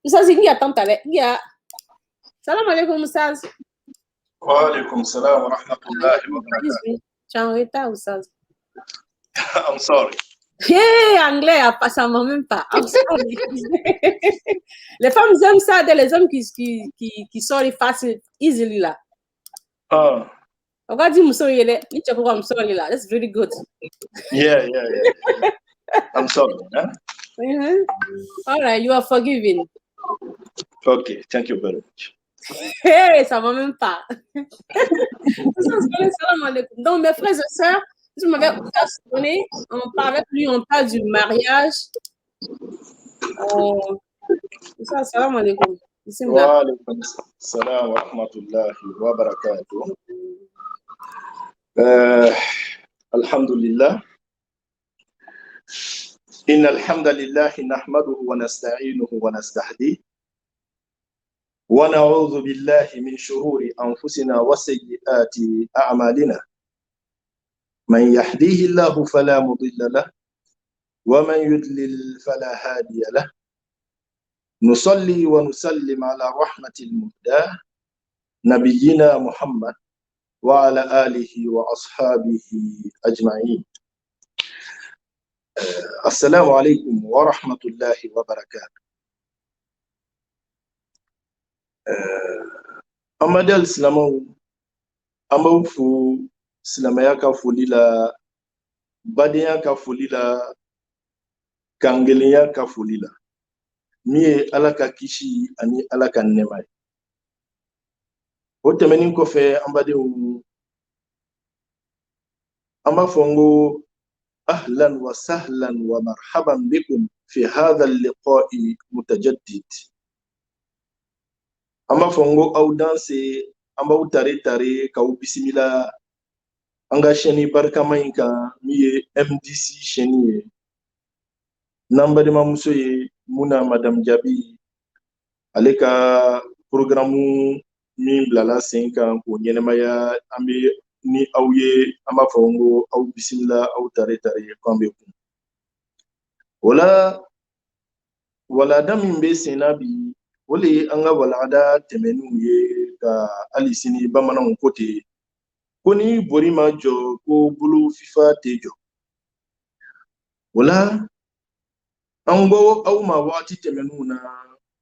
Ustaz, il y a tant d'arrêt. Il y a. Salam alaikum, Ustaz. Wa alaikum salam wa rahmatullahi wa barakatuh. Tu es en retard, Ustaz. I'm sorry. Hey, anglais, ça ne même pas. I'm sorry. Les femmes aiment ça, les hommes qui sorry facile, easily là. On va dire, I'm sorry, I'm sorry là. That's really good. Yeah. I'm sorry. Huh? All right, you are forgiven. Okay, thank you very much. Hey, ça ne va même pas. Donc, mes frères et sœurs, si vous m'avez sonné, on parle avec lui, on parle du mariage. Salam alaikum. Wa alaikum salam wa rahmatullahi wa barakatuh. Alhamdulillah. إن الحمد لله نحمده ونستعينه ونستهديه ونعوذ بالله من شرور أنفسنا وسيئات أعمالنا من يهديه الله فلا مضل له ومن يضلل فلا هادي له نصلي ونسلم على رحمة المهداة نبينا محمد وعلى آله وأصحابه أجمعين. السلام عليكم ورحمة الله وبركاته. أمد السلام أموفو سلاميا كفوليلا بديا كفوليلا كانجليا كفوليلا مي alaka kishi ani alaka nemai o temeni ko fe ambade amba fongo أهلا وسهلا ومرحبا بكم في هذا اللقاء متجدد. أما فونغو أو دانسي أما تاري تاري كاو بسم الله أنغا شني بركة ماينكا مي MDC شني نمبر ما مسوي منا مدام جابي عليك برنامج مين بلالا سينكا كونينمايا أمي ni auye ama fongo au bismillah au tare kwambe ku wala damin be senabi wole anga wala da temenu ye ka alisini bamanan kote koni borima jo ko bulu fifa tejo wala ango au ma wati temenu na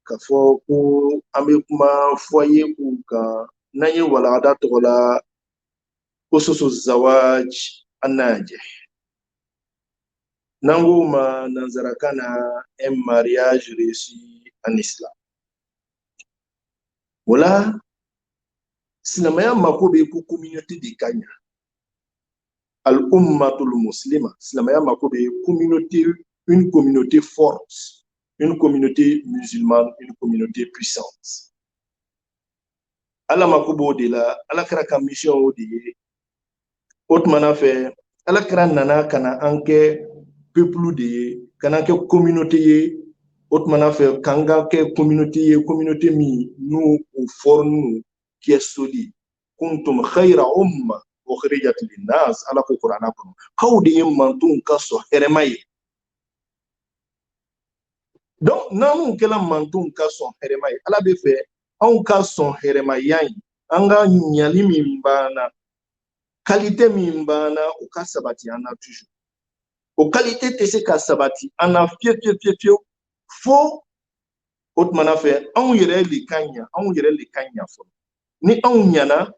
ka fo ko ambe kuma foye ku ka naye wala da tola أسس الزواج الناجح نقوم ننظركنا mariage réussi en islam wala silamaya makobe ku communauté de Kenya al ummatul muslima silamaya makobe une communauté forte, une communauté musulmane, une communauté puissante. Ala makobo de la ala kraka mission de Otmana fait, ala kran nana kana anke peuple de kana ke communauté Otmana fait kanga ke communauté mi nous au fornu qui est solide. Kuntum khayra umma ukhrijat linnas ala ko qur'ana ko hawde mantun kaso heremay. Donc namu kala mantun kaso heremay ala be fait on kaso heremayan anga nyali mi bana qualité mimbana au cas sabati ana toujours au qualité tese ka sabati ana fie fo otmana fait on yere li kanya fo ni on nyana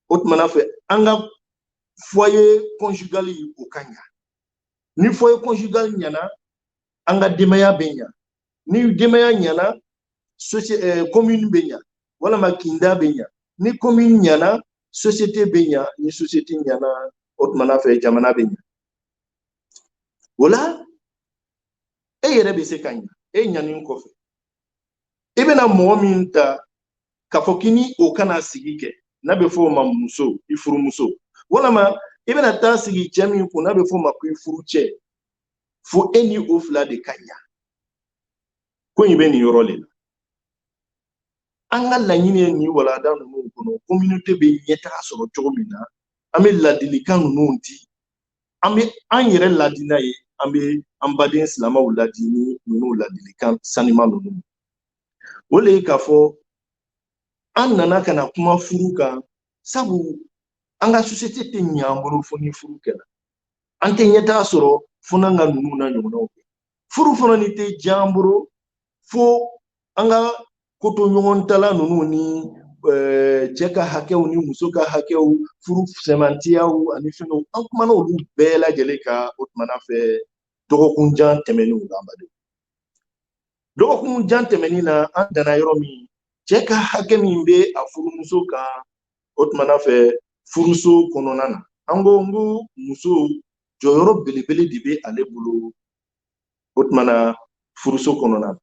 otmana fait anga foyer conjugal au kanya ni foyer conjugal nyana anga demaya benya ni demaya nyana société commune benya wala makinda benya ni commune nyana société benya ni société nyana otmana fe jamana benya wala e yere be se kanya e nyani ko fe e bena mo minta kafokini o kana sigike na be fo ma muso ifuru muso wala ma e bena ta sigi jami ko na be fo ma ku ifuru che fo eni ofla de kanya ko yibe ni yorole anga la nyine ni wala da no kono communauté be nyeta so chomina ame ladilikan no ndi ame an yere ladina ye ame ambadin islama ladini no ladilikan sanima no ole ka fo an nana kana kuma furu kan sabu an ka société tɛ ɲan fo ni furu kɛla an tɛ ɲɛtaga sɔrɔ fo n'an ka ninnu na ɲɔgɔnnaw kɛ furu fana ni tɛ diya bolo fo an ka koto ɲɔgɔn tala ninnu ni cɛ ka hakɛw ni muso ka hakɛw furu sɛmantiyaw ani fɛnw an kumana olu bɛɛ lajɛlen kan o tumana fɛ dɔgɔkun jan tɛmɛnenw la badenw dɔgɔkun jan tɛmɛnen na an danna yɔrɔ min cɛ ka hakɛ min bɛ a furumuso kan o tumana fɛ furuso kɔnɔna na an ko n ko muso jɔyɔrɔ belebele de bɛ ale bolo o tumana furuso kɔnɔna na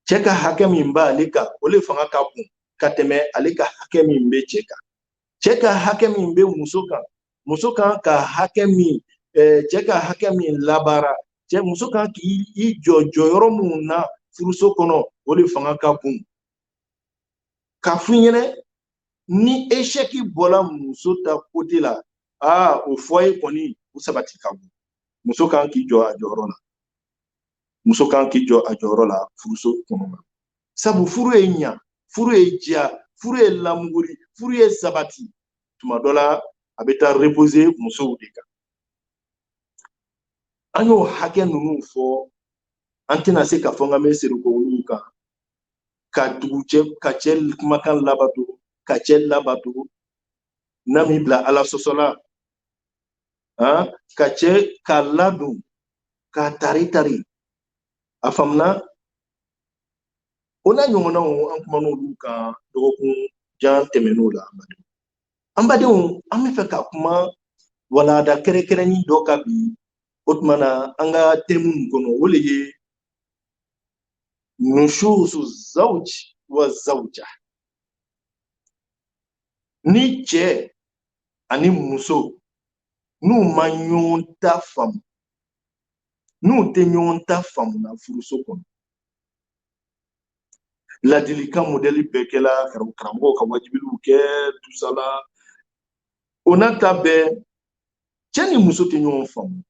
cɛ ka hakɛ min b'ale kan o le fanga ka bon ka tɛmɛ ale ka hakɛ min bɛ cɛ kan cɛ ka hakɛ min bɛ muso kan muso kan ka hakɛ min cɛ ka hakɛ min labaara muso kan k'i jɔ jɔyɔrɔ minnu na furuso kɔnɔ o de fanga ka bon ka f'i ɲɛna ni échec bɔla muso ta côté la o foyer kɔni o sabati ka bon muso kan k'i jɔ a jɔyɔrɔ la muso kan k'i jɔ a jɔyɔrɔ la furuso kɔnɔ sabu furu ye ɲa furu ye diya furu ye lamuguri furu ye sabati tuma dɔ la a bɛ taa reposer musow de kan an y'o hakɛ ninnu fɔ an tɛna se ka fɔ n ka bɛ siri ko olu kan ka tugu ka cɛ kumakan labato ka cɛ labato n'a m'i bila ala sɔsɔla ka cɛ ka ladon ka tari a faamuna o n'a ɲɔgɔnnaw an kumana olu kan dɔgɔkun jan tɛmɛnenw la an badenw an bɛ fɛ ka kuma walanda kɛrɛnkɛrɛnnin dɔ ka bi o tuma na an ka thème nin kɔnɔ o de ye nushuzu zawj wa zawja ni cɛ ani muso n'u ma ɲɔgɔn ta faamu n'u tɛ ɲɔgɔn ta faamu na furuso kɔnɔ ladilikan modèle bɛɛ kɛla karamɔgɔw ka wajibiliw kɛ tusala o n'a ta bɛɛ cɛ ni muso tɛ ɲɔgɔn faamu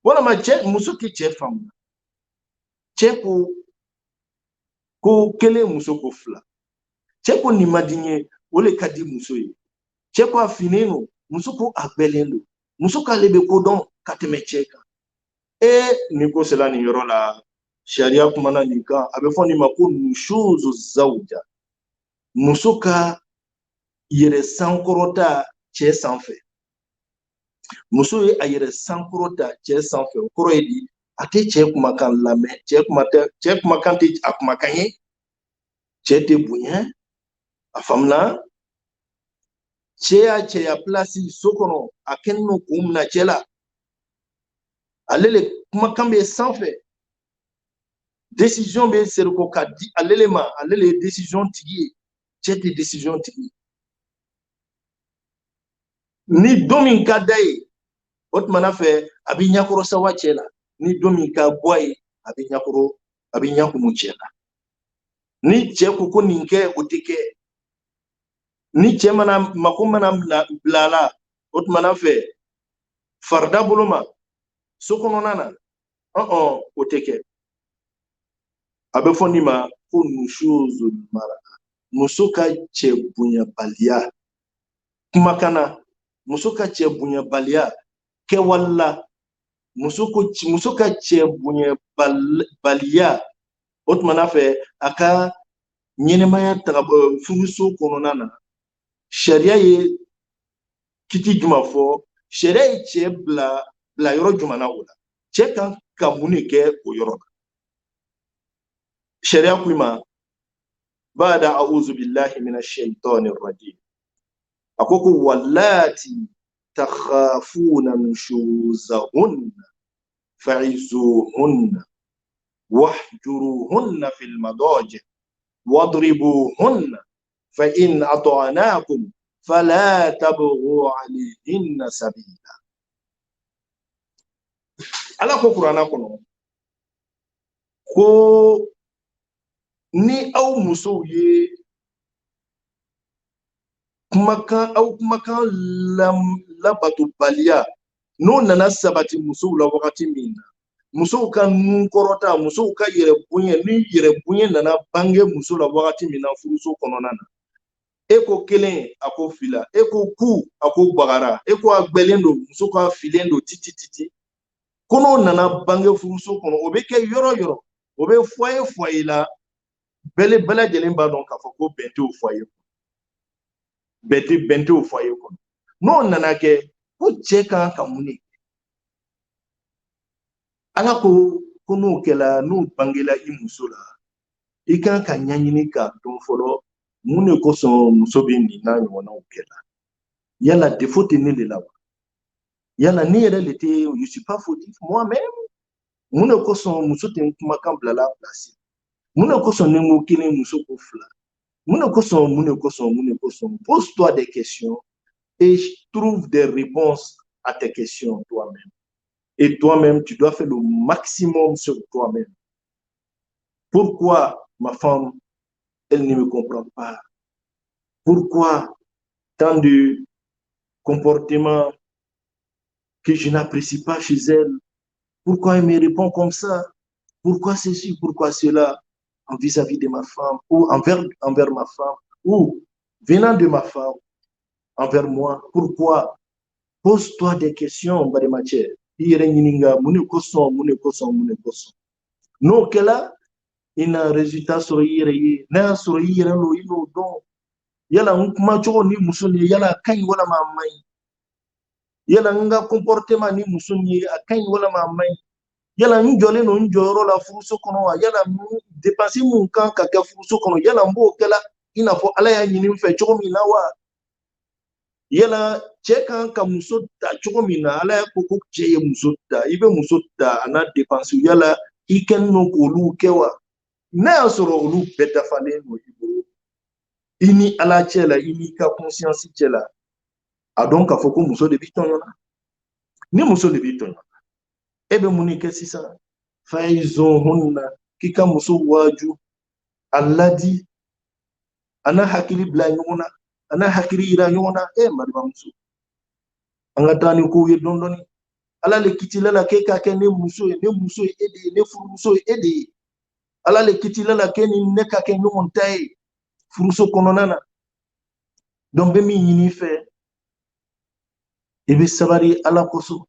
walama muso tɛ cɛ faamu cɛ ko kelen muso ko fila cɛ ko nin ma di n ye o le ka di muso ye cɛ ko a finnen don muso ko a gbɛlen don muso k'ale bɛ ko dɔn ka tɛmɛ cɛ kan nin ko sera nin yɔrɔ la sariya kumana nin kan a bɛ fɔ nin ma ko nushuzu zawja muso ka yɛrɛ sankɔrɔta cɛ sanfɛ muso ye a yɛrɛ sankɔrɔta cɛ sanfɛ o kɔrɔ ye di a tɛ cɛ kumakan lamɛn cɛ kumakan tɛ a kumakan ye cɛ tɛ bonya a faamuna cɛ y'a cɛya place so kɔnɔ a kɛlen don k'o minɛ cɛ la ale le kumakan bɛ sanfɛ décision bɛ seriko ka di ale le ma ale le ye décision tigi ye cɛ tɛ décision tigi ye ni don min ka d'a ye o tumana fɛ a bɛ ɲɛkɔrɔ sawa cɛ la ni don min ka bɔ a ye a bɛ ɲɛkumu cɛ la ni cɛ ko nin kɛ o tɛ kɛ ni cɛ mako mana bila a la o tumana fɛ farida bolo ma so kɔnɔna na o tɛ kɛ a bɛ fɔ nin ma ko nushuzu mara muso ka cɛ bonyabaliya kumakan na muso ka cɛ bonyabaliya kɛwale la muso ka cɛ bonyabaliya o tumana fɛ a ka ɲɛnɛmaya taga furuso kɔnɔna na sariya ye kiti jumɛn fɔ sariya ye cɛ bila yɔrɔ jumɛn na o la cɛ kan ka mun de kɛ o yɔrɔ la sariya ko i ma ba'da a'udhu billahi minash shaitanir rajim a ko wallati takhafuna nushuzahunna fa'izuhunna wahjuruhunna fil madaji wadribuhunna fa in ata'nakum fala tabghu alayhinna sabila ala ko qur'ana kɔnɔ ko ni aw musow ye kumakan labatobaliya n'o nana sabati musow la wagati min na muso ka nun kɔrɔta muso ka yɛrɛ bonya ni yɛrɛ bonya nana bange muso la wagati min na furuso kɔnɔna na e ko kelen a ko fila e ko ku a ko bagara e ko a gbɛlen don muso ka filen don titi ko n'o nana bange furuso kɔnɔ o bɛ kɛ yɔrɔ yɔrɔ o bɛ foyer la bɛɛ lajɛlen b'a dɔn k'a fɔ ko bɛn tɛ o foyer bɛn tɛ o foyer kɔnɔ n'o nana kɛ ko cɛ kan ka mun de kɛ ala ko n'o kɛla n'o bangela i muso la i kan ka ɲɛɲini k'a dɔn fɔlɔ mun de kosɔn muso bɛ nin n'a ɲɔgɔnnaw kɛla yala défaut tɛ ne de la wa yala ne yɛrɛ de tɛ je suis pas fautif moi-même mun de kosɔn muso tɛ n kumakan bilala a place mun de kosɔn ni n ko kelen muso ko fila mun de kosɔn pose-toi des questions et trouve des réponses à tes questions toi-même. Et toi-même, tu dois faire le maximum sur toi-même. Pourquoi ma femme, elle ne me comprend pas? Pourquoi tant de comportements que je n'apprécie pas chez elle? Pourquoi elle me répond comme ça? Pourquoi ceci? Pourquoi cela? Vis-à-vis de ma femme ou envers ma femme ou venant de ma femme envers moi. Pourquoi? Pose-toi des questions, Bademache. N'o kɛla i na résultat sɔrɔ i yɛrɛ ye n'a y'a sɔrɔ i yɛrɛ lo i n'o dɔn yala n kumacogo ni muso ni yala a ka ɲi walama a man ɲi yala n ka comportement ni muso ni a ka ɲi walama a man ɲi yala n jɔlen don n jɔyɔrɔ la furuso kɔnɔ wa yala dépense mun kan ka kɛ furuso kɔnɔ yala n b'o kɛla i n'a fɔ ala y'a ɲini n fɛ cogo min na wa yala cɛ kan ka muso ta cogo min na ala y'a ko cɛ ye muso ta i bɛ muso ta a n'a dépense yala i kɛlen don k'olu kɛ wa n'a y'a sɔrɔ olu bɛɛ dafalen don i bolo i ni ala cɛ la i n'i ka conscience cɛ la a dɔn k'a fɔ ko muso de b'i tɔɲɔ na ni muso de b'i tɔɲɔ na e bɛ mun de kɛ sisan faizunhunna k'i ka muso waaju a ladi a n'a hakili bila ɲɔgɔn na a n'a hakili yira ɲɔgɔn na maribamuso an ka taa ni kow ye dɔɔni dɔɔni ala le kitila la k'e ka kɛ ne muso ye e de ye ne furumuso ye e de ye ala le kitila la k'e ni ne ka kɛ ɲɔgɔn ta ye furuso kɔnɔna na donc bɛ min ɲini fɛ i bɛ sabari ala kosɔn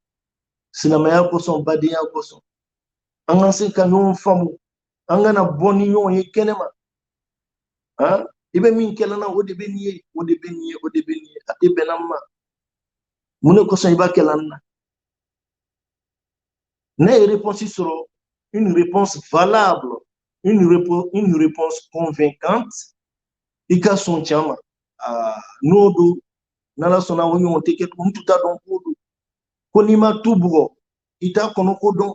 silamɛya kosɔn badenya kosɔn an ka se ka ɲɔgɔn faamu an kana bɔ ni ɲɔgɔn ye kɛnɛma i bɛ min kɛla na o de bɛ nin ye o de bɛ nin ye o de bɛ nin ye a tɛ bɛnna n ma mun de kosɔn i b'a kɛla n na ne ye réponse sɔrɔ une réponse valable une réponse convaincante i ka sɔn cɛ ma n'o don n'ala sɔnna o ɲɔgɔn tɛ kɛ n tun t'a dɔn ko don ko n'i ma tu bugɔ i t'a kɔnɔ ko dɔn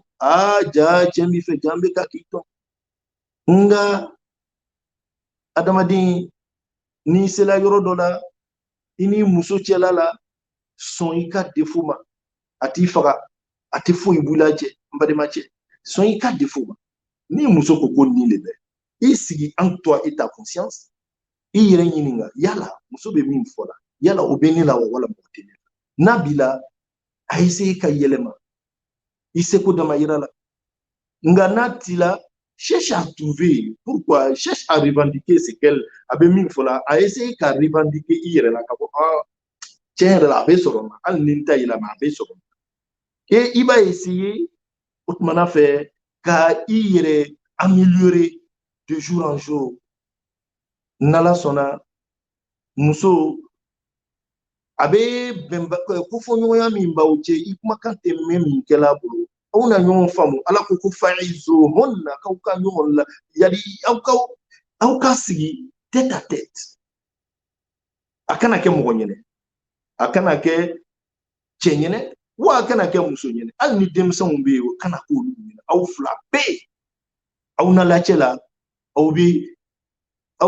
ja cɛ min fɛ jan bɛ ka k'i tɔn nka adamaden n'i sela yɔrɔ dɔ la i ni muso cɛla la sɔn i ka défaut ma a t'i faga a tɛ foyi b'i la cɛ n balimacɛ sɔn i ka défaut ma ni muso ko ko nin de bɛ i sigi en toi et ta conscience i yɛrɛ ɲininka yala muso bɛ min fɔ la yala o bɛ ne la wala mɔgɔ tɛ ne la n'a b'i la a essayer ka yɛlɛma i seko dama yira la nka n'a t'i la cherche à trouver pourquoi cherche à revendiquer ce qu'elle a bɛ min fɔ la a essayer ka revendiquer i yɛrɛ la ka fɔ tiɲɛ yɛrɛ la a bɛ sɔrɔ n na hali ni n ta yɛlɛma a bɛ sɔrɔ n na et i b'a essayer o tumana fɛ ka i yɛrɛ améliorer de jour en jour n'ala sɔnna muso a bɛ kofɔɲɔgɔnya min b'aw cɛ i kumakan tɛ mɛn min kɛla a bolo aw na ɲɔgɔn faamu ala ko ko fa'izuhunna k'aw ka ɲɔgɔn la yali aw ka sigi tête à tête a kana kɛ mɔgɔ ɲɛnɛ a kana kɛ cɛ ɲɛnɛ wa a kana kɛ muso ɲɛnɛ hali ni denmisɛnw bɛ yen o kana k'olu ɲɛnɛ aw fila bɛɛ aw na lacɛ la aw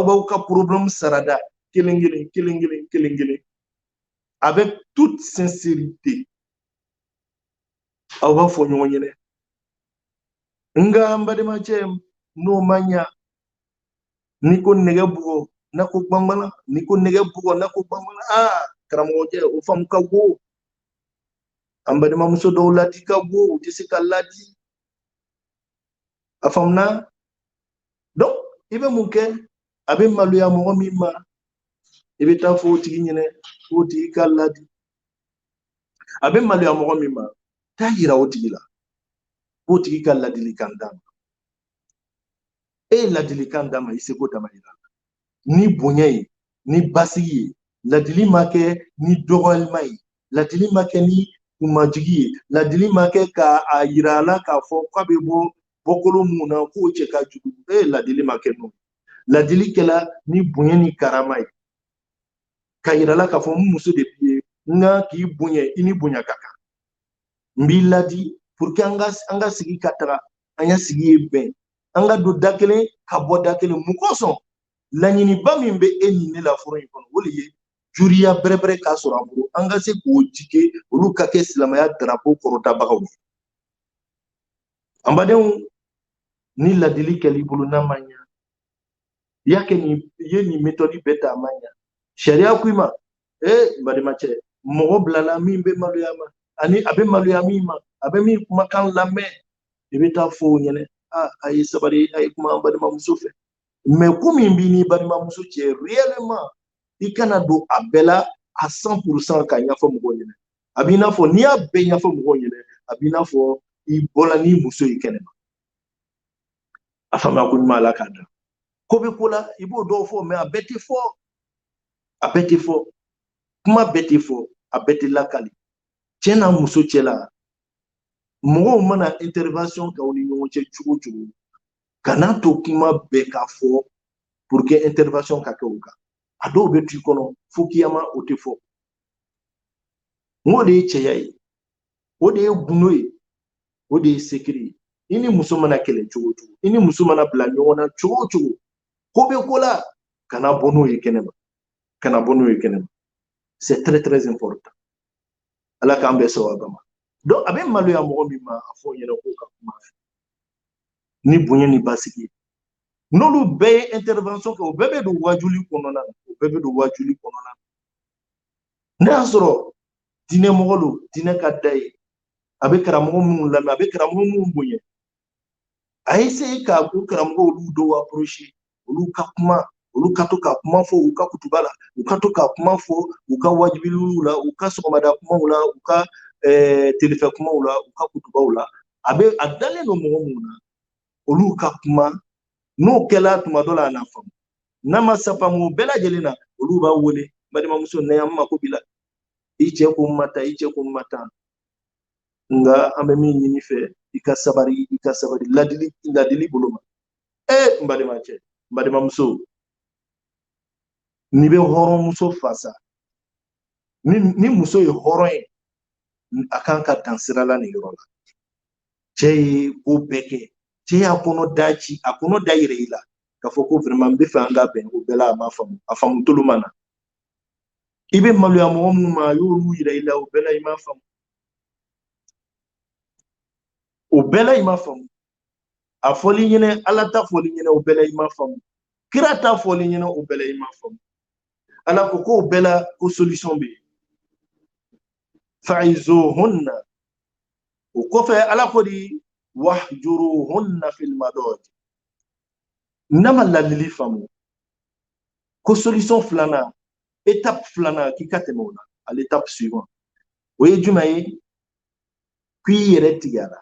b'aw ka problème sarada kelen kelen avec toute sincérité aw b'a fɔ ɲɔgɔn ɲɛnɛ nka n balimacɛ n'o ma ɲa ni ko nɛgɛ bugɔ n'a ko gbangban ni ko nɛgɛ bugɔ n'a ko gbangban karamɔgɔcɛ o faamu ka go an balimamuso dɔw ladi ka go u tɛ se ka ladi a famna donc ibe munke abe maluya mo mimma ibe ta fo tigi nyene fo tigi kalladi abe maluya mo mimma ta yira o tigi la fo tigi kalladi likandam e ladili kandama iseko dama yira ni bonyayi ni basigi ladili make ni dogolmai ladili make ni kumajigi ladili make ka ayirala ka fo kwabe bo bokolo muna ko che ka jugu ladili make no ladili kela ni bunye ni karamai ka yirala ka fo muso de pie nga ki bunye ini bunya kaka mbi ladi pour que anga sigi katara anya sigi ben anga do dakele ka bo dakele mukoso laɲini ba min bɛ e ni ne la furu in kɔnɔ o de ye juriya bɛrɛbɛrɛ k'a sɔrɔ an bolo an ka se k'o jike olu ka kɛ silamɛya darapo kɔrɔtabagaw ye an badenw ni ladili kɛl'i bolo n'a ma ɲa i ye nin méthode bɛɛ ta a ma ɲa sariya ko i ma n badenmacɛ mɔgɔ bilala min bɛ maloya ma ani a bɛ maloya min ma a bɛ min kumakan lamɛn i bɛ taa fɔ o ɲɛnɛ a ye sabari a ye kuma an balimamuso fɛ mais comme in b'i ni balimamuso cɛ réellement i kana don a bɛɛ la à 100% ka ɲɛfɔ mɔgɔw ɲɛna a b'i n'a fɔ n'i y'a bɛɛ ɲɛfɔ mɔgɔw ɲɛna a b'i n'a fɔ i bɔla n'i muso ye kɛnɛma a faamuya ko ɲuman ala k'a da ko bɛ ko la i b'o dɔw fɔ mais a bɛɛ tɛ fɔ a bɛɛ tɛ fɔ kuma bɛɛ tɛ fɔ a bɛɛ tɛ lakali cɛ n'a muso cɛ la mɔgɔw mana intervention kɛ u ni ɲɔgɔn cɛ cogo o cogo kana to kuma bɛɛ ka fɔ pour que intervention ka kɛ o kan a dɔw bɛ tu kɔnɔ fo kiyama o tɛ fɔ n'o de ye cɛya ye o de ye gundo ye o de ye sekiri ye i ni muso mana kɛlɛ cogo o cogo i ni muso mana bila ɲɔgɔn na cogo o cogo ko bɛ ko la kana bɔ n'o ye kɛnɛma kana bɔ n'o ye kɛnɛma c'est très très important ala k'an bɛɛ sababa ma donc a bɛ maloya mɔgɔ min ma a fɔ ɲɛna ko ka kuma fɛ ni bonya ni basigi n'olu bɛɛ ye intervention kɛ o bɛɛ bɛ don wajuli kɔnɔna na o bɛɛ bɛ don wajuli kɔnɔna na ne y'a sɔrɔ diinɛ mɔgɔ don diinɛ ka da ye a bɛ karamɔgɔ minnu lamɛn a bɛ karamɔgɔ minnu bonya a ye se ka o karamɔgɔ olu dɔw approcher olu ka kuma olu ka to ka kuma fɔ u ka kutuba la u ka to ka kuma fɔ u ka wajibiliw la u ka sɔgɔmada kumaw la u ka telefɛ kumaw la u ka kutubaw la a dalen don mɔgɔ minnu na olu ka kuma n'o kɛla tuma dɔ la a na faamu n'a ma sa faamu bɛɛ lajɛlen na olu b'a wele balimamuso ne an mako b'i la i cɛ ko n ma taa i cɛ ko n ma taa nga an bɛ min ɲini fɛ i ka sabari ladili bolo ma n balimacɛ n balimamuso n'i bɛ hɔrɔnmuso fasa ni muso ye hɔrɔn ye a kan ka dan sira la nin yɔrɔ la cɛ ye ko bɛɛ kɛ cɛ y'a kɔnɔ da ci a kɔnɔ da yɛrɛ i la k'a fɔ ko vraiment n bɛ fɛ an ka bɛn o bɛɛ la a ma faamu a faamu tolu ma na i bɛ maloya mɔgɔ minnu ma a y'olu yira i la o bɛɛ la i ma faamu o bɛɛ la i ma faamu a fɔli ɲɛnɛ ala ta fɔli ɲɛnɛ o bɛɛ la i ma faamu kira ta fɔli ɲɛnɛ o bɛɛ la i ma faamu ala ko k'o bɛɛ la ko solution bɛ yen fa'izuhunna o kɔfɛ ala ko di wahjuruhunna fil madaj n'a ma ladili faamu ko solution filanan étape filanan k'i ka tɛmɛ o la à l'étape suivante o ye jumɛn ye k'i yɛrɛ tigɛ a la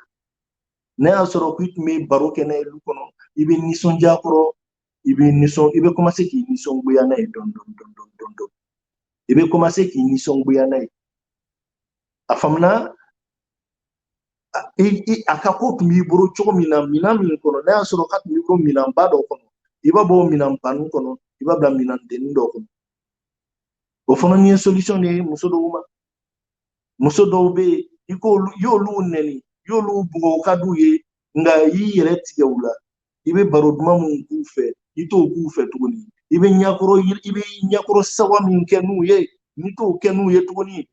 n'a y'a sɔrɔ k'i tun bɛ baro kɛ n'a ye du kɔnɔ i bɛ nisɔndiya kɔrɔ i bɛ commencer k'i nisɔngoya n'a ye dɔɔni dɔɔni i bɛ commencer k'i nisɔngoya n'a ye a faamuna a ka ko tun b'i bolo cogo min na minɛn min kɔnɔ n'a y'a sɔrɔ k'a tun b'i ko minɛnba dɔ kɔnɔ i b'a bɔ o minɛnbanin kɔnɔ i b'a bila minɛndennin dɔ kɔnɔ o fana ni ye solution de ye muso dɔw ma muso dɔw bɛ yen i y'olu nɛni i y'olu bugɔ o ka d'u ye nka i y'i yɛrɛ tigɛ u la i bɛ baro duman minnu k'u fɛ i t'o k'u fɛ tuguni i bɛ ɲɛkɔrɔ sawa min kɛ n'u ye n'i t'o kɛ n'u ye tuguni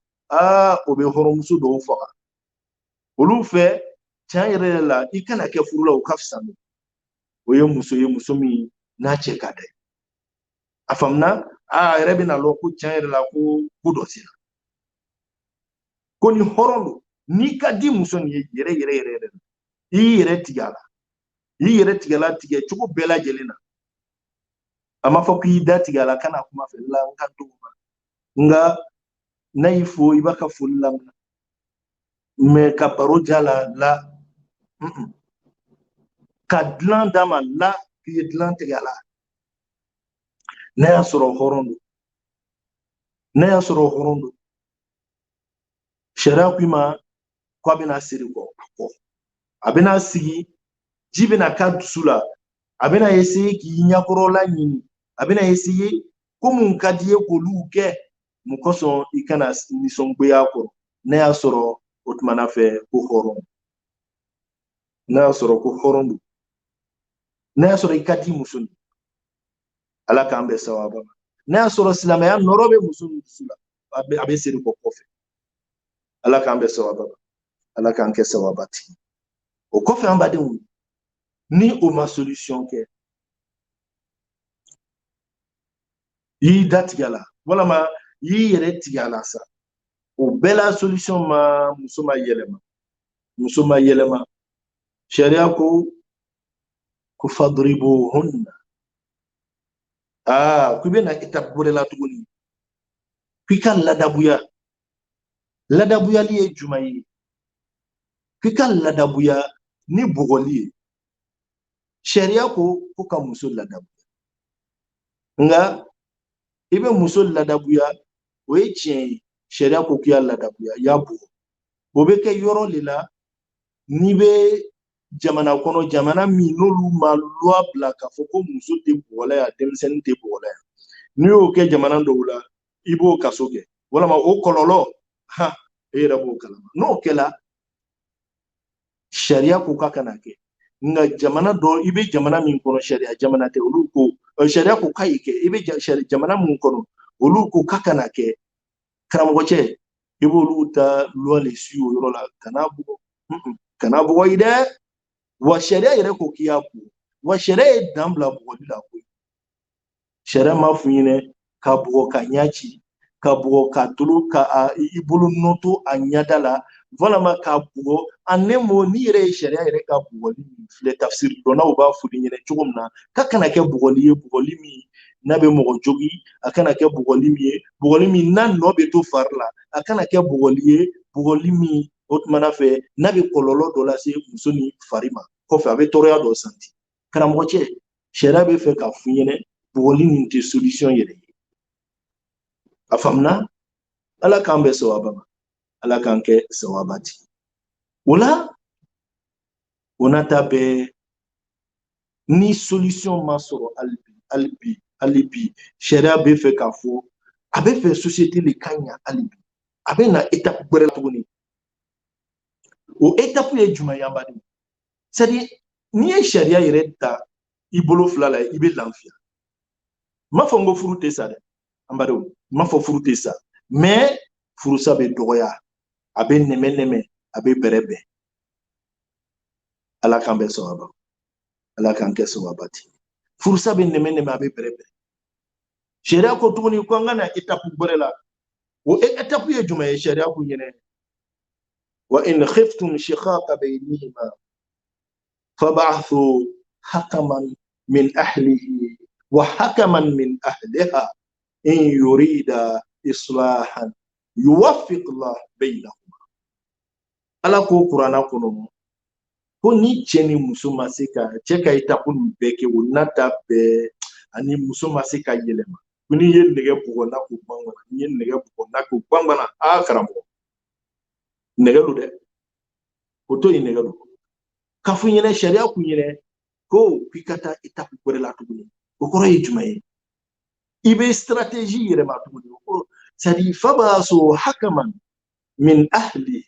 o bɛ hɔrɔnmuso dɔw faga olu fɛ tiɲɛ yɛrɛ la i kana kɛ furu la o ka fisa n'o o ye muso min n'a cɛ ka dɛ a faamuna a yɛrɛ bɛna lɔn ko tiɲɛ yɛrɛ la ko dɔ sera ko ni hɔrɔn don n'i ka di muso nin ye yɛrɛ i y'i yɛrɛ tigɛ a la i yɛrɛ tigɛla tigɛ cogo bɛɛ lajɛlen na a ma fɔ k'i da tigɛ a la kana kuma fɛ la n ka dogo ma nga n'a y'i fo i b'a ka foli lamɛn mais ka baro ja la ka dilan d'a ma la k'i ye dilan tigɛ a la n'a y'a sɔrɔ hɔrɔn don sariya k'i ma ko a bɛna siri kɔ a bɛna sigi ji bɛna k'a dusu la a bɛna essayer k'i ɲɛkɔrɔla ɲini a bɛna essayer ko mun ka di ye k'olu kɛ mun kosɔn i kana nisɔngoya kɔrɔ n'a y'a sɔrɔ o tumana fɛ ko hɔrɔn n'a y'a sɔrɔ ko hɔrɔn don n'a y'a sɔrɔ i ka di muso ni ala k'an bɛn sawaba ma n'a y'a sɔrɔ silamɛya nɔrɔ bɛ muso ni dusu la a bɛ siri kɔ kɔfɛ ala k'an bɛn sawaba ma ala k'an kɛ sawaba tigi o kɔfɛ an badenw ni o ma solution kɛ i y'i da tigɛ a la walama i y'i yɛrɛ tigɛ a la sa o bɛɛ la solution ma muso ma yɛlɛma sariya ko fadribuhunna k'i bɛna étape wɛrɛ la tuguni k'i ka ladabuyali ye jumɛn ye k'i ka ladabuya ni bugɔli ye sariya ko ka muso ladabuya nga i bɛ muso ladabuya o ye tiɲɛ ye sariya ko k'i y'a ladabuya i y'a bugɔ o bɛ kɛ yɔrɔ de la n'i bɛ jamana kɔnɔ jamana min n'olu ma loi bila k'a fɔ ko muso tɛ bugɔla yan denmisɛnnin tɛ bugɔla yan n'i y'o kɛ jamana dɔw la i b'o kaso kɛ walama o kɔlɔlɔ e yɛrɛ b'o kalama n'o kɛla sariya ko k'a kana kɛ nka jamana dɔ i bɛ jamana min kɔnɔ sariya jamana tɛ olu ko sariya ko k'a ye kɛ i bɛ jamana min kɔnɔ olu ko k'a kana kɛ karamɔgɔ cɛ i b'olu ta loi le su o yɔrɔ la kana bugɔ i dɛ wa sariya yɛrɛ ko k'i y'a bugɔ wa sariya ye dan bila bugɔli la koyi sariya m'a fɔ ɲinɛ ka bugɔ ka ɲa ci ka bugɔ ka tulu ka i bolo nɔto a ɲada la walama ka bugɔ n'i yɛrɛ ye sariya yɛrɛ ka bugɔli min filɛ tafsiri dɔnnaw b'a fɔ ɲinɛ cogo min na k'a kana kɛ bugɔli ye bugɔli min n'a bɛ mɔgɔ jogi a kana kɛ bugɔli min n'a nɔ bɛ to fari la a kana kɛ bugɔli ye bugɔli min o tumana fɛ n'a bɛ kɔlɔlɔ dɔ lase muso ni fari ma kɔfɛ a bɛ tɔɔrɔya dɔ santi karamɔgɔ cɛ sariya bɛ fɛ k'a fɔ ɲinɛ bugɔli nin tɛ solution yɛrɛ ye a faamuna ala k'an bɛn sawaba ma ala k'an kɛ sawaba tigi o la o n'a ta bɛɛ ni solution ma sɔrɔ hali bi sariya bɛ fɛ k'a fɔ a bɛ fɛ société le ka ɲa hali bi a bɛ na étape wɛrɛ la tuguni o étape ye jumɛn ye an badenw c'est à dire n'i ye sariya yɛrɛ ta i bolo fila la i bɛ lafiya n m'a fɔ n ko furu tɛ sa dɛ an badenw n m'a fɔ furu tɛ sa mais furusa bɛ dɔgɔya a bɛ nɛmɛ a bɛ bɛrɛbɛn ala k'an bɛn sawaba ala k'an kɛ sawaba ti furusa bɛ nɛmɛ a bɛ bɛrɛbɛn sariya ko tuguni ko an ka na étape wɛrɛ la o étape ye jumɛn ye sariya ko ɲinɛ wa in khiftum shiqaqa baynihima fab'athu hakaman min ahlihi wa hakaman min ahliha in yurida islahan yuwaffiq Allah baynahuma ala ko Kurana kɔnɔ ko ni cɛ ni muso ma se ka cɛ ka étape ninnu bɛɛ kɛ o n'a ta bɛɛ ani muso ma se ka yɛlɛma ko n'i ye nɛgɛ bugɔ n'a ko bangana n'i ye nɛgɛ bugɔ n'a ko bangana karamɔgɔ nɛgɛ don dɛ o to yen nɛgɛ don k'a fɔ ɲinɛ sariya kun ɲinɛ ko k'i ka taa étape wɛrɛ la tuguni o kɔrɔ ye jumɛn ye i bɛ stratégie yɛlɛma tuguni c'est à dire fab'athu hakaman min ahlihi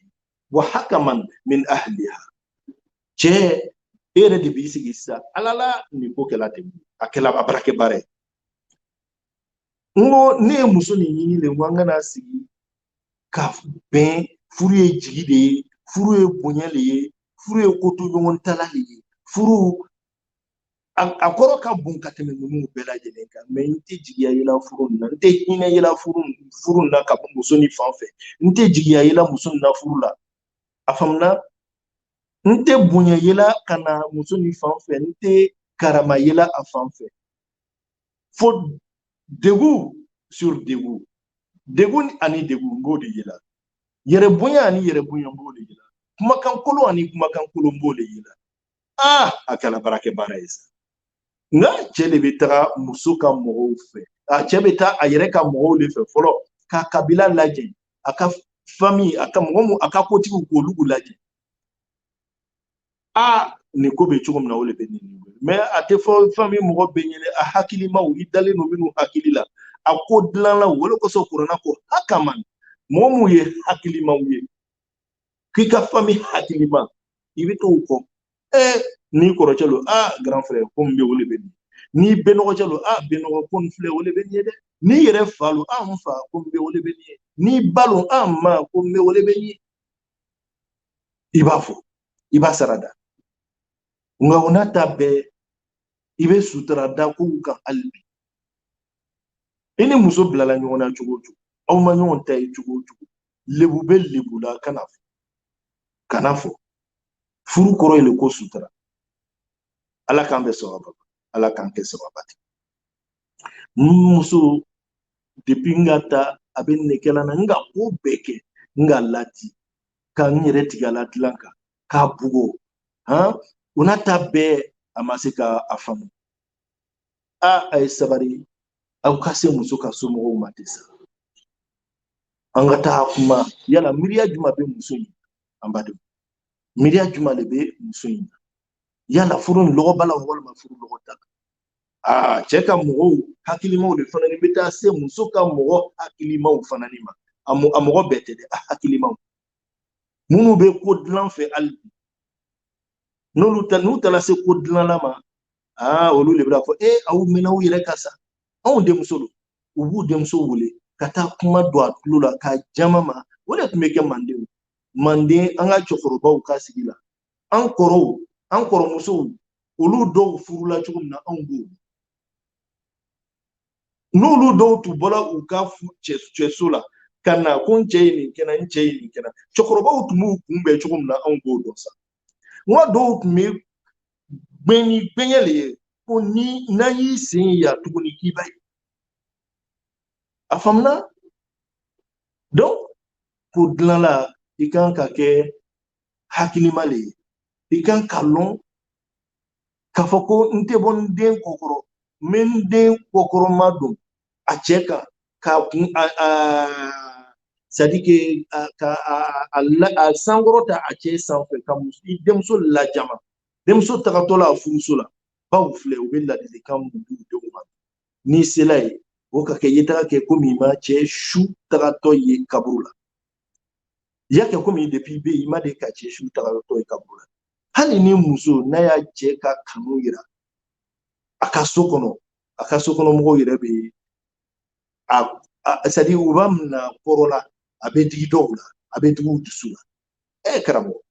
wa hakaman min ahliha cɛ e yɛrɛ de b'i sigi sisan ala la nin ko kɛla ten a kɛla a bara kɛ baara ye n ko ne ye muso nin ɲini de n ko an kana sigi ka bɛn furu ye jigi de ye furu ye bonya de ye furu ye ko to ɲɔgɔn tala de ye furu a kɔrɔ ka bon ka tɛmɛ ninnu bɛɛ lajɛlen kan mais n tɛ jigiya i la furu nin na n tɛ hinɛ i la furu nin na ka bɔ muso ni fan fɛ n tɛ jigiya i la muso nin na furu la a faamuna nte bonya yela kana muso ni fan fɛ nte karama yela a fan fɛ fo degu sur degu ani degu ngo de yela yɛrɛ bonya ani yɛrɛ bonya ngo de yela kumakan kolo ani kumakan kolo ngo de yela a kɛla barakɛ baara ye sa nga cɛ de bɛ taga muso ka mɔgɔw fɛ cɛ bɛ taa a yɛrɛ ka mɔgɔw de fɛ fɔlɔ ka kabila lajɛ a ka famille a ka mɔgɔ a ka kotigiw k'olu lajɛ ni ko bɛ cogo min na o de bɛ nin mais a tɛ fɔ famille mɔgɔ bɛ ɲɛnɛ a hakilimaw i dalen don minnu hakili la a ko dilanla wolo kosɔn kuranna ko hakaman mɔgɔ mun ye hakilimaw ye k'i ka famille hakilima i bɛ t'o kɔ ni kɔrɔcɛ lo grand frère ko n bɛ o de bɛ nin ni bɛnɔgɔcɛ lo bɛnɔgɔ ko n filɛ o de bɛ nin ye dɛ ni yɛrɛ fa lo n fa ko n bɛ o de bɛ nin ye ni ba lo ma ko n bɛ o de bɛ nin ye i b'a fɔ i b'a sarada nga o n'a ta bɛɛ i bɛ sutura da kow kan hali bi i ni muso bilala ɲɔgɔn na cogo o cogo aw ma ɲɔgɔn ta ye cogo o cogo lebu bɛ lebu la kana fɔ furu kɔrɔ ye le ko sutura ala k'an bɛ sababa ala k'an kɛ sababati muso depuis n ka taa a bɛ nekɛla na n ka ko bɛɛ kɛ n ka lati ka n yɛrɛ tigɛ a la dilan kan k'a bugo o n'a ta bɛɛ a ma se k'a faamu a ye sabari aw ka se muso ka somɔgɔw ma ten sa an ka taa kuma yala miiriya juma bɛ muso in an badenw miiriya juma de bɛ muso in na yala furu ni lɔgɔ b'a la walima furu lɔgɔ t'a la cɛ ka mɔgɔw hakilimaw de fana ni bɛ taa se muso ka mɔgɔ hakilimaw fana ni ma a mɔgɔ bɛɛ tɛ dɛ a hakilimaw minnu bɛ ko dilan fɛ hali bi n'u taara se ko dilanla ma olu de bɛ fɔ aw mɛnna aw yɛrɛ ka sa anw denmuso don u b'u denmuso wele ka taa kuma don a tulo la ka jama ma o de tun bɛ kɛ manden an ka cɛkɔrɔbaw ka sigi la an kɔrɔmusow olu dɔw furula cogo min na anw b'o n'olu dɔw tun bɔra u ka cɛso la ka na ko n cɛ ye nin kɛnɛ n cɛ ye nin kɛnɛ cɛkɔrɔbaw tun b'u kunbɛn cogo min na anw b'o dɔn sa n ka dɔw tun bɛ gbɛn ni gbɛngɛ le ye ko ni n'an y'i sen yan tuguni k'i b'a ye a faamuna donc ko dilanla i kan ka kɛ hakilima le ye i kan ka lɔn k'a fɔ ko n tɛ bɔ n den kɔkɔrɔ n bɛ n den kɔkɔrɔma don a cɛ kan k'a kun c'est à dire que a sankɔrɔ ta a cɛ sanfɛ ka i denmuso lajama denmuso tagatɔ la a furuso la baw filɛ u bɛ ladilikan mun d'u denw ma n'i sela ye o ka kɛ i ye taga kɛ komi i ma cɛ su tagatɔ ye kaburu la i y'a kɛ komi depuis i bɛ yen i ma de ka cɛ su tagatɔ ye kaburu la hali ni muso n'a y'a cɛ ka kanu yira a ka so kɔnɔ mɔgɔw yɛrɛ bɛ c'est à dire u b'a minɛ kɔrɔ la a bɛ digi dɔw la a bɛ digi u dusu la karamɔgɔ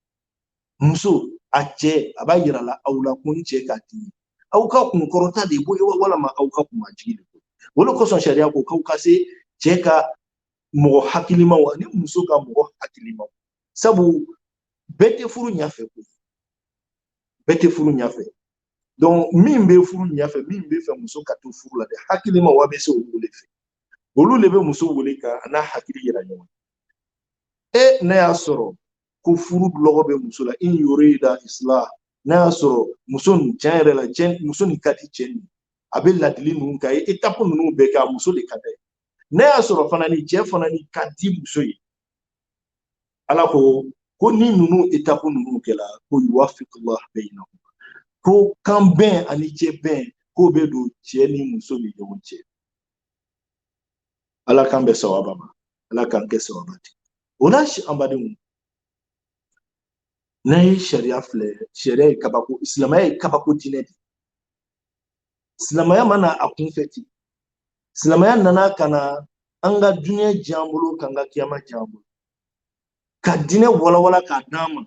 muso a cɛ a b'a yira la aw la ko n cɛ ka di aw ka kunkɔrɔta de bɔ walima aw ka kumajigi de bɔ o de kosɔn sariya ko k'aw ka se cɛ ka mɔgɔ hakilimaw ani muso ka mɔgɔ hakilimaw sabu bɛɛ tɛ furu ɲɛfɛ koyi bɛɛ tɛ furu ɲɛfɛ donc min bɛ furu ɲɛfɛ min bɛ fɛ muso ka to furu la dɛ hakilimaw a bɛ se olu de fɛ olu de bɛ muso wele ka n'a hakili yira ɲɔgɔn n'a y'a sɔrɔ ko furu lɔgɔ bɛ muso la in yurida islah n'a y'a sɔrɔ muso nin tiɲɛ yɛrɛ la muso nin ka di cɛ nin a bɛ ladili ninnu k'a ye étape ninnu bɛɛ kɛ a muso de ka d'a ye n'a y'a sɔrɔ fana ni cɛ fana ni ka di muso ye ala ko ni ninnu étape ninnu kɛla ko yuwafiqullah bainahum ko kan bɛn ani cɛ bɛn k'o bɛ don cɛ ni muso ni ɲɔgɔn cɛ ala k'an bɛ sababa ma ala k'an kɛ sababati o la an badenw n'a ye sariya filɛ sariya ye kabako silamɛya ye kabako diinɛ de silamɛya mana a kunfɛ ten silamɛya nana ka na an ka diinɛ diyan bolo k'an ka kiyama diyan bolo ka diinɛ walawala k'a d'an ma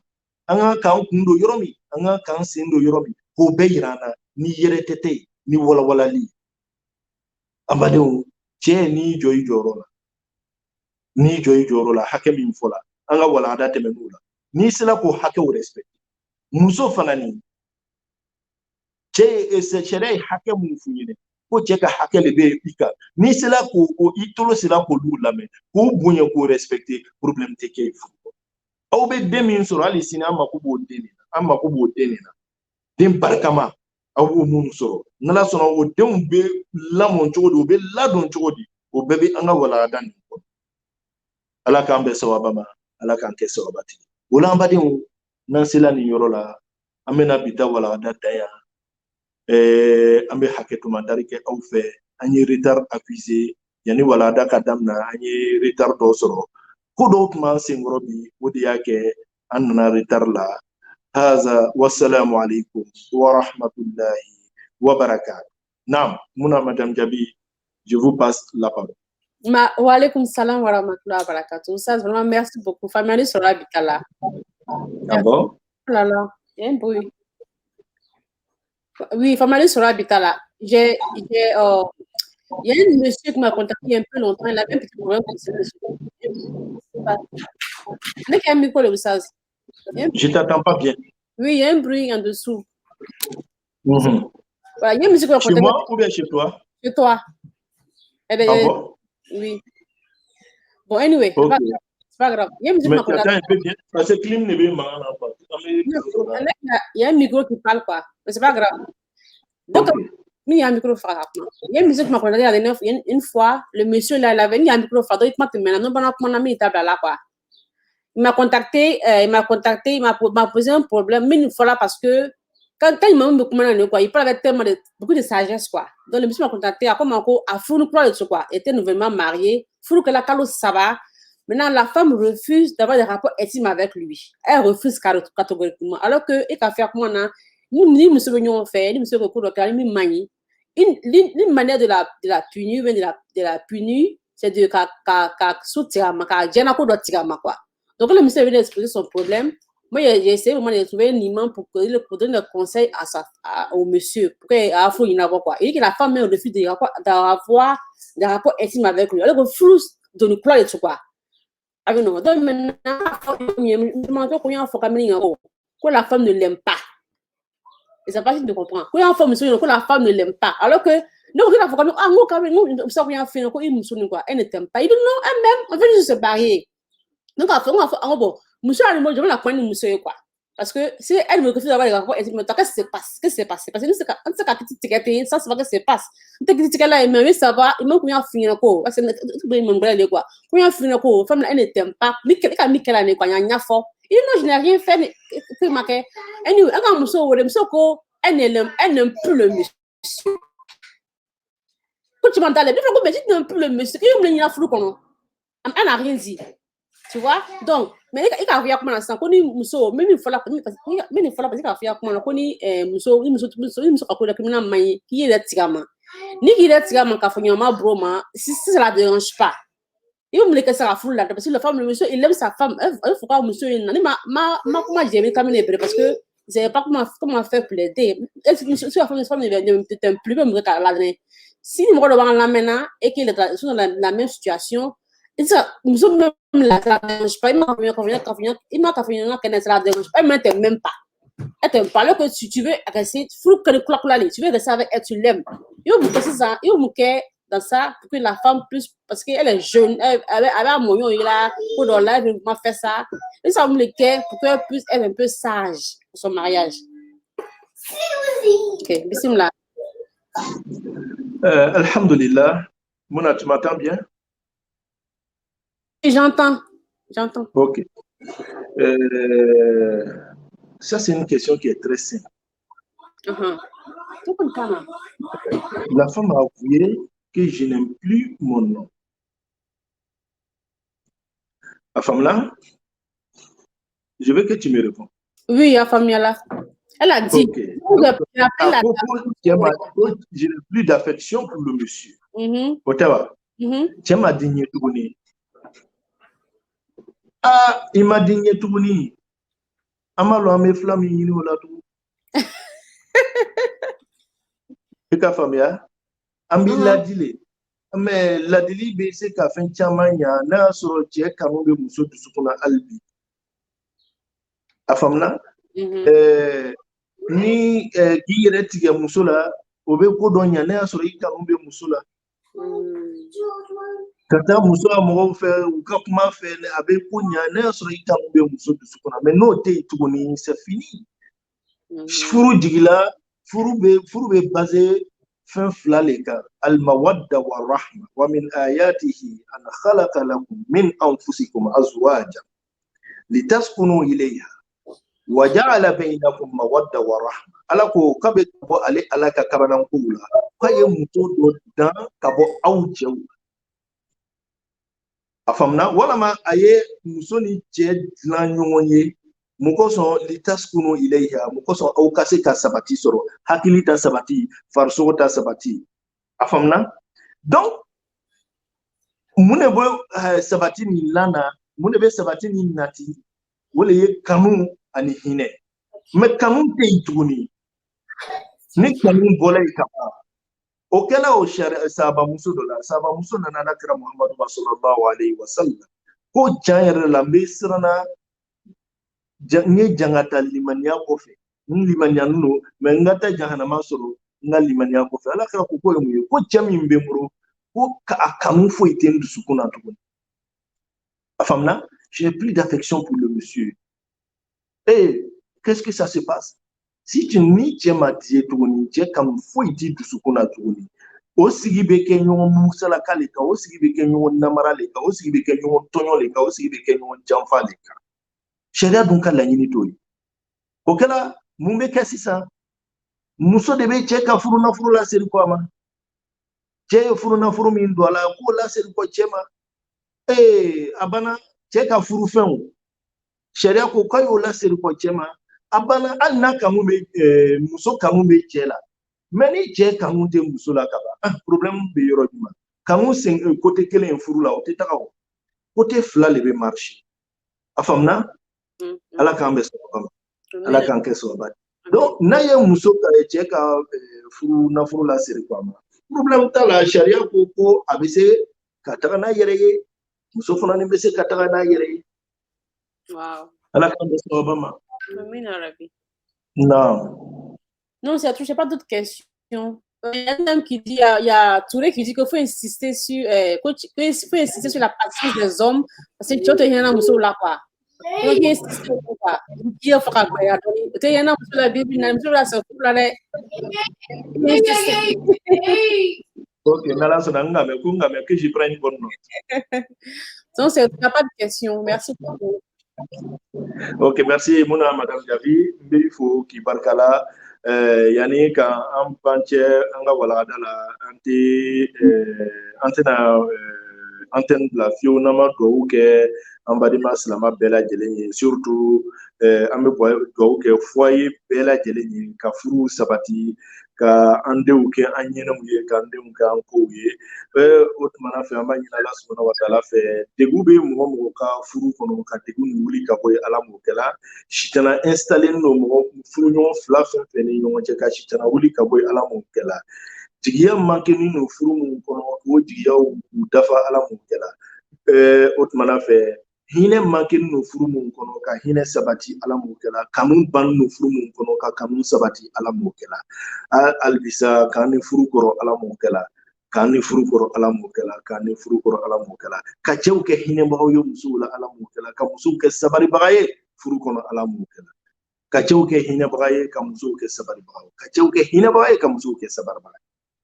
an ka k'an kun don yɔrɔ min an ka k'an sen don yɔrɔ min k'o bɛɛ yira an na ni yɛrɛtɛtɛ ye ni walawalali ye an badenw cɛ n'i jɔ i jɔyɔrɔ la hakɛ min fɔla an ka walanda tɛmɛn'o la n'i sera k'o hakɛw respecter muso fanani che se chere hake mun funyine ko che ka hake le be pika ni sela ko o itolo sela ko lula me ko bunye ko respecter problème te ke fu o be demin so ali sina mako bo denina dem barkama awu mun so nala so no dem be lamon chogodi be ladon chogodi o be be anga wala dan ala kan be sawabama ala kan ke sawabati wala ambadi nan sela ni yorola amena bita wala dataya ambe haketu mandari ke aw fe ani retard accusé yani wala da kadamna ani retard do soro ko do kuma singoro bi wodi yake anna retard la haza wassalamu alaikum wa rahmatullahi wa barakatuh. Naam, muna madame Jabi, je vous passe la parole. Wa alaikum salam wa rahmatullahi wa barakatuh. Ça, vraiment, merci beaucoup. Famille sera Bitala. Ah bon? Oh là là, il y a un bruit. Oui, Famille sera Bitala. Il y a un monsieur qui m'a contacté il y a un peu longtemps. Il avait un petit problème pour ce monsieur. Il y a un micro de Oussaz. Je t'attends pas bien. Oui, il y a un bruit en dessous. Voilà, il y a un monsieur qui m'a contacté. Chez moi ou bien chez toi? Chez toi. Ah bon? Oui. Bon, anyway, okay. C'est pas grave. Il y a un monsieur qui m'a contacté. Un peu bien. Parce que clim ne veut pas. Il y a un micro qui parle, quoi. Mais c'est pas grave. Donc, il y a un micro frère. Il y a un monsieur qui m'a contacté une fois. Le monsieur, là, il avait un micro frère. Donc, il m'a dit, maintenant, mon ami, il table là, quoi. Il m'a contacté, il m'a posé un problème, mais une fois là, parce que quand il m'a dit quoi, il parlait tellement beaucoup de sagesse, quoi. Donc, le monsieur m'a contacté, comme encore, à Fourou, quoi, était nouvellement marié, Fourou, que la calo, ça va. Maintenant, la femme refuse d'avoir des rapports intimes avec lui. Elle refuse catégoriquement. Alors que, il a fait comment, ni monsieur Vignon fait, ni monsieur Recours, ni manie. Une manière de la punir, de la punir, c'est de soutien, quoi. Donc, le monsieur vient d'exposer son problème. Moi, j'ai essayé vraiment de trouver un imam pour donner le conseil au monsieur. Pour qu'il y ait quoi. Il dit que la femme refuse d'avoir des rapports intimes avec lui. Elle refuse de nous croire et tout quoi. Donc, maintenant, que la femme ne l'aime pas. Et c'est pas facile de comprendre. Quand la femme ne l'aime pas. Alors que, non, elle ne t'aime pas. Il dit non, elle-même, on veut juste se barrer. Donc, bon, monsieur, je vais la prendre monsieur, quoi. Parce que si elle me refuse d'avoir des rapports, elle me dit, qu'est-ce qui se passe? Qu'est-ce qui se passe? Parce que on sait qu'à petite ticket, ça, c'est pas ce qui se passe. On sait que là, il me ça va, il m'a combien finir quoi. Parce que, il me quoi. Combien finir quoi. Femme, elle ne t'aime pas. Mais qu'elle a mis quoi, il y a fort. Il dit, non, je n'ai rien fait, que ma qu'elle. Anyway, quand monsieur, quoi, elle n'aime plus le monsieur. Quand tu m'entends, mais tu n'aimes plus le monsieur. Il y a flou, comment. Elle n'a rien dit. Tu vois? Donc, mais il a fait comment ça? Quand il muso, même il faut la, même il faut la parce qu'il a fait comment? Quand il muso a quoi criminel maï qui est tigama. Ni qui est tigama qu'a fait ma broma, si ça la dérange pas. Il me laisse ça la foule là parce que la femme le monsieur il aime sa femme. Il faut pas monsieur il ma comment j'ai mis comme les parce que c'est pas comment faire plaider. Est-ce que la femme ne peut plus même la si il me regarde là maintenant et qu'il est dans la même situation. Ça, nous sommes même là, ça ne dérange pas. Il m'a confié qu'elle ne se la dérange pas. Elle ne t'aime même pas. Elle t'aime pas. Alors que si tu veux rester, tu veux rester avec elle, tu l'aimes. Il faut que ça, il faut que dans ça, pour que la femme puisse, parce qu'elle est jeune, elle a un moyen, il a, pour dans là, elle va faire ça. Et ça me le quai pour qu'elle puisse être un peu sage pour son mariage. Ok, bismillah. Alhamdulillah. Mouna, tu m'entends bien? J'entends. Ok. Ça, c'est une question qui est très simple. La femme a avoué que je n'aime plus mon nom. La femme là, je veux que tu me réponds. Oui, la femme là. Elle a dit. Okay. Je n'ai plus d'affection pour le monsieur. Tu m'as dit ah, il m'a dit Touni. Amalo ame flamme yini wala tout. Eka famia. Ambi ladile. Mais ladili be se ka fen chamanya na so je kanu be muso dusukuna albi. Afamna ni ki yɛrɛ tigɛ muso la o bɛ ko dɔ ɲa ne y'a sɔrɔ I kanu bɛ muso la ka taa muso la mɔgɔw fɛ u ka kuma fɛ a bɛ ko ɲa ne y'a sɔrɔ I kanu bɛ muso dusukun na mais n'o tɛ yen tuguni c'est fini furu jigila furu bɛ basé fɛn fila le kan al-mawadda wa rahma wa min ayatihi an khalaqa lakum min anfusikum azwajan litaskunu ilayha wa ja'ala bainakum mawadda wa rahma ala ko kabe bo ale ala ka kabanan kula ko ye muso do dan ka bo aw cɛw a famna wala ma aye muso ni cɛ dilan ɲɔgɔn ye mun kosɔn litaskunu ilayha mun kosɔn aw ka se ka sabati sɔrɔ hakili ta sabati farisogo ta sabati a famna donc mun ne bɛ sabati ni lana mun ne bɛ sabati ni nati wala ye kanu ani hinɛ mais kanu tɛ yen tuguni ni kanu bɔla yen kama o kɛla o sahabamuso dɔ la sahabamuso nana alakira muhamadu sallallahu alaihi wasallam ko tiɲɛ yɛrɛ la n bɛ siranna n ye jangata limaniya kɔfɛ n limaniyalen don mais n ka taa jahanama sɔrɔ n ka limaniya kɔfɛ alakira ko ko ye mun ye ko cɛ min bɛ n bolo ko a kanu foyi tɛ n dusukun na tuguni a faamuna j'ai plus d'affection pour le monsieur. Et qu'est-ce que ça se passe? Si tu n'y tiens ma dié tuguni, tu es comme foyi di dusukuna tuguni. O sigi be kɛ ɲɔgɔn musala kale kan, o sigi be kɛ ɲɔgɔn namara le kan, o sigi be kɛ ɲɔgɔn tɔɲɔ le kan, o sigi be kɛ ɲɔgɔn janfa le kan. Sariya dun ka laɲini t'o ye. O kɛla mun bɛ kɛ sisan? Muso de bɛ cɛ ka furu nafolo laseri kɔ a ma. Cɛ ye furu nafolo min don a la, k'o laseri kɔ cɛ ma. A banna cɛ ka furu fɛnw. Sariya ko k'a y'o laseri kɔ cɛ ma. A banna hali n'a kanu bɛ muso kanu bɛ cɛ la. Mais ni cɛ kanu tɛ muso la ka ban, problème bɛ yɔrɔ jumɛn? Kanu sen côté kelen ye furu la, o tɛ taga o. Côté fila de bɛ marcher. A faamuna? Ala k'an bɛ sababa ma. Ala k'an kɛ sababa. Donc n'a ye muso ka cɛ ka furu nafolo laseri kɔ a ma, problème t'a la. Sariya ko a bɛ se ka taga n'a yɛrɛ ye. Muso fana ni bɛ se ka taga n'a yɛrɛ ye. Wow. Allah k'an bɛ sababa ma. Amin Arabi. Non. Non, ça touche pas d'autres questions. Il y a un homme qui dit, il y a Touré qui dit qu'il faut insister sur, faut insister sur la patience des hommes parce que tu as rien à muso là quoi. Donc il insiste sur quoi. Il faut faire quoi. Tu as rien à muso la Bible, na muso la c'est pour la. Ok, nala sona ngame kungame que je prenne une bonne note. Donc c'est pas de questions. Merci beaucoup. Ok, merci Mouna Madame Javi. Il faut qu'il barkala. Yani ka an pancɛ an ka walagada la an tɛna bila fiyewu n'an ma dugawu kɛ an badima silama bɛɛ lajɛlen ye surtout an bɛ dugawu kɛ foyer bɛɛ lajɛlen ye ka furu sabati ka an denw kɛ an ɲɛnɛw ye ka an denw kɛ an kow ye o tumana fɛ an b'a ɲini Ala subahana wa taala fɛ degun bɛ mɔgɔ mɔgɔ ka furu kɔnɔ ka degun nin wuli ka bɔ yen Ala m'o kɛla sitana installé don mɔgɔ furuɲɔgɔn fila fɛn fɛn ni ɲɔgɔn cɛ ka sitana wuli ka bɔ yen Ala m'o kɛla jigiya manqué no furu mun kɔnɔ o jigiyaw dafa Ala m'o kɛla o tumana fɛ hinɛ manqué no furu mun kɔnɔ ka hinɛ sabati Ala m'o kɛla kanu ban no furu mun kɔnɔ ka kanu sabati Ala m'o kɛla alibisa k'an ni furu kɔrɔ Ala m'o kɛla k'an ni furu kɔrɔ Ala m'o kɛla k'an ni furu kɔrɔ Ala m'o kɛla ka cɛw kɛ hinɛbagaw ye musow la Ala m'o kɛla ka musow kɛ sabaribaga ye furu kɔnɔ Ala m'o kɛla ka cɛw kɛ hinɛbaga ye ka musow kɛ sabaribaga ka cɛw kɛ hinɛbaga ye ka musow kɛ sabaribaga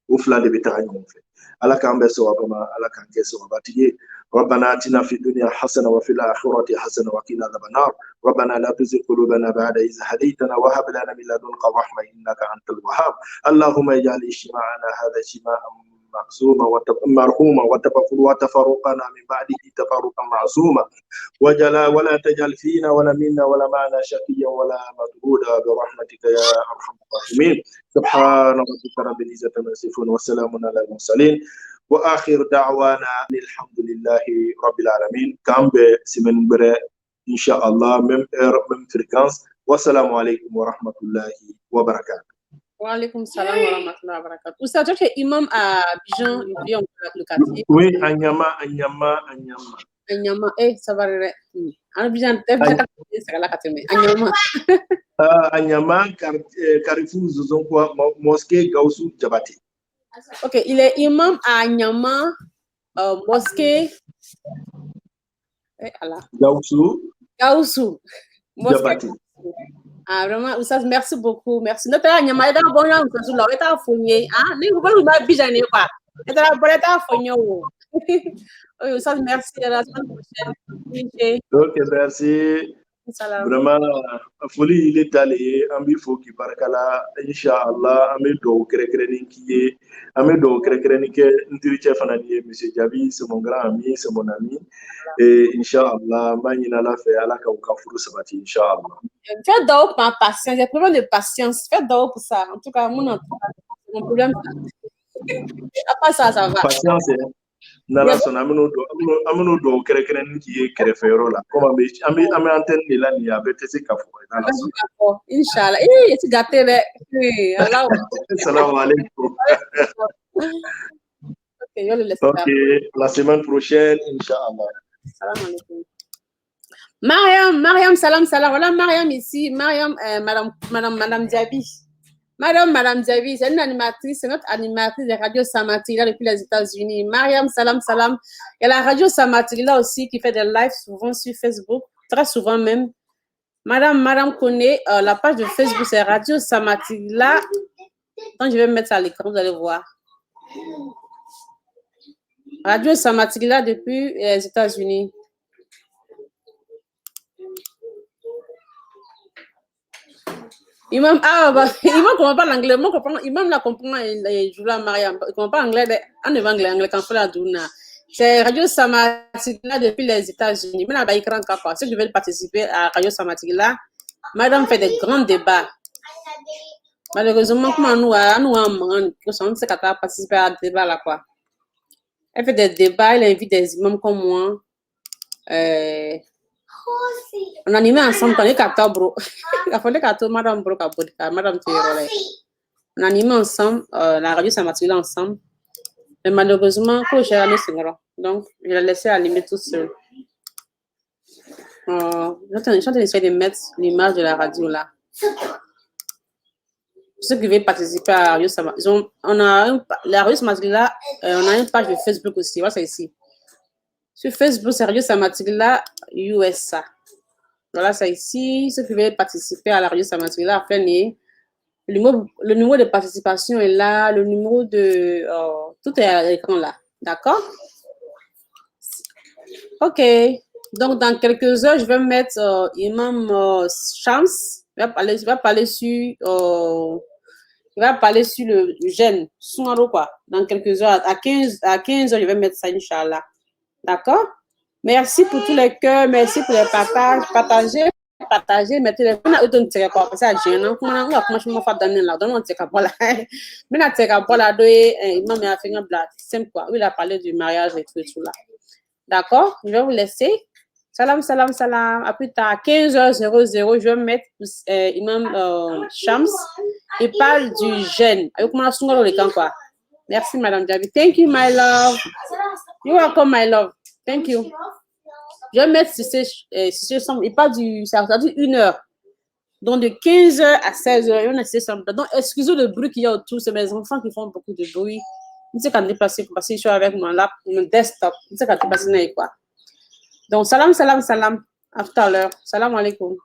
o fila de bɛ taga ɲɔgɔn fɛ Ala k'an bɛ sababa ma Ala k'an kɛ sababatigi ye ربنا آتنا في الدنيا حسنة وفي الآخرة حسنة وقنا عذاب النار ربنا لا تزغ قلوبنا بعد إذ هديتنا وهب لنا من لدنك رحمة إنك أنت الوهاب اللهم اجعل اجتماعنا هذا اجتماعا معصوما مرحوما وتفرقنا من بعده تفرقا معصوما ولا تجعل فينا ولا منا ولا معنا شقيا ولا مطرودا برحمتك يا أرحم الراحمين سبحان ربك رب العزة عما يصفون وسلام على المرسلين وآخر دعوانا الحمد لله رب العالمين كان بسمن برا إن شاء الله même heure même fréquence والسلام عليكم ورحمة الله وبركاته. Waalaikum salam wa rahmatullahi wa barakatuh. Vous savez que imam à Abidjan, le quartier. Oui, Anyama. Anyama, ça va. Abidjan, c'est la Anyama. Anyama, Carrefour, Zozonkwa, mosquée Gaussou Diabaté. Ok, il est imam à Anyama, mosquée. Gaussou. Diabaté. Ah, vraiment, ça, merci beaucoup. Merci. Notre Anyama, il est bon, là, on se l'a fait à fournier. Ah, nous, vous ne pouvez pas. Et dans la bolette à fournier. Oui, ça, merci. À la semaine prochaine. Ok, merci. Vraiment, folie, il est allé, Ambi Foki Barakala, Inch'Allah, Amedo Krekreniki, Amedo Krekrenike, Ntiriche Fanani, M. Javi, c'est mon grand ami, c'est mon ami. Et Inch'Allah, Manina l'a fait, Allah Kaukafuru Sabati, Inch'Allah. Faites d'or pour ma patience, j'ai problème de patience. Faites d'or pour ça. En tout cas, mon problème. Après ça, ça va. Patience, Nala son ameno do krekren qui est krefero là. Comme ame antenne de là ni abete se kafo. Inch'Allah. C'est gâté là. Allah. Salam alaikum. Ok, la semaine prochaine, Inch'Allah. Salam alaikum. Mariam, salam. Voilà Mariam ici. Mariam, Madame Diaby. Madame Diaby, c'est une animatrice, c'est notre animatrice de Radio Samatila depuis les États-Unis. Mariam, salam. Il y a la Radio Samatila aussi qui fait des lives souvent sur Facebook, très souvent même. Madame connaît la page de Facebook, c'est Radio Samatila. Donc, je vais mettre ça à l'écran, vous allez voir. Radio Samatila depuis les États-Unis. Imam comprend pas l'anglais. Imam la comprend, il joue la Mariam. Il comprend pas l'anglais. On est anglais quand on fait la douna. C'est Radio Samatila depuis les États-Unis. Mais là, écran capa. Si je veux participer à Radio Samatila, Madame fait des grands débats. Malheureusement, comment nous, on sait qu'elle a participé à des débats là, quoi. Elle fait des débats, elle invite des imams comme moi. On animait ensemble quand il y a 14 bro. Il fallait 14 madame bro, madame Théorole. On animait ensemble, la radio Samatila ensemble. Mais malheureusement, quand j'ai allé donc je l'ai laissé animer tout seul. Je suis en train d'essayer de mettre l'image de la radio là. Ceux qui veulent participer à la radio Samatila, la radio Samatila, on a une page de Facebook aussi. Voilà, c'est ici. Sur Facebook, c'est Radio Samatila USA. Voilà, c'est ici. Ceux qui veulent participer à la Radio Samatila, le numéro de participation est là, le numéro de... tout est à l'écran là. D'accord? Ok. Donc, dans quelques heures, je vais mettre Imam Shams. Il va parler sur le gène. Quoi. Dans quelques heures, à 15 heures, je vais mettre ça, Inch'Allah. D'accord? Merci pour tous les cœurs, merci pour les partages. Partagez, mettez les points. On tire quoi? Ça gêne. Comment je me fais donner là? Donne-moi un tir là. Mais la tir là, il m'a fait un blague. C'est quoi? Il a parlé du mariage et tout là. D'accord? Je vais vous laisser. Salam. À plus tard. 15h00, je vais mettre Imam Shams. Il parle du gène. Quoi? Merci, Madame Diaby. Thank you, my love. You're welcome, my love. Thank you. Je vais mettre il parle ça dure 1 heure. Donc, de 15h à 16h, donc, excusez le bruit qu'il y a autour. C'est mes enfants qui font beaucoup de bruit. Je sais quand déplacer, parce que je suis avec mon desktop. Je sais quand déplacer, quoi. Donc, salam. À tout à l'heure. Salam alaikum.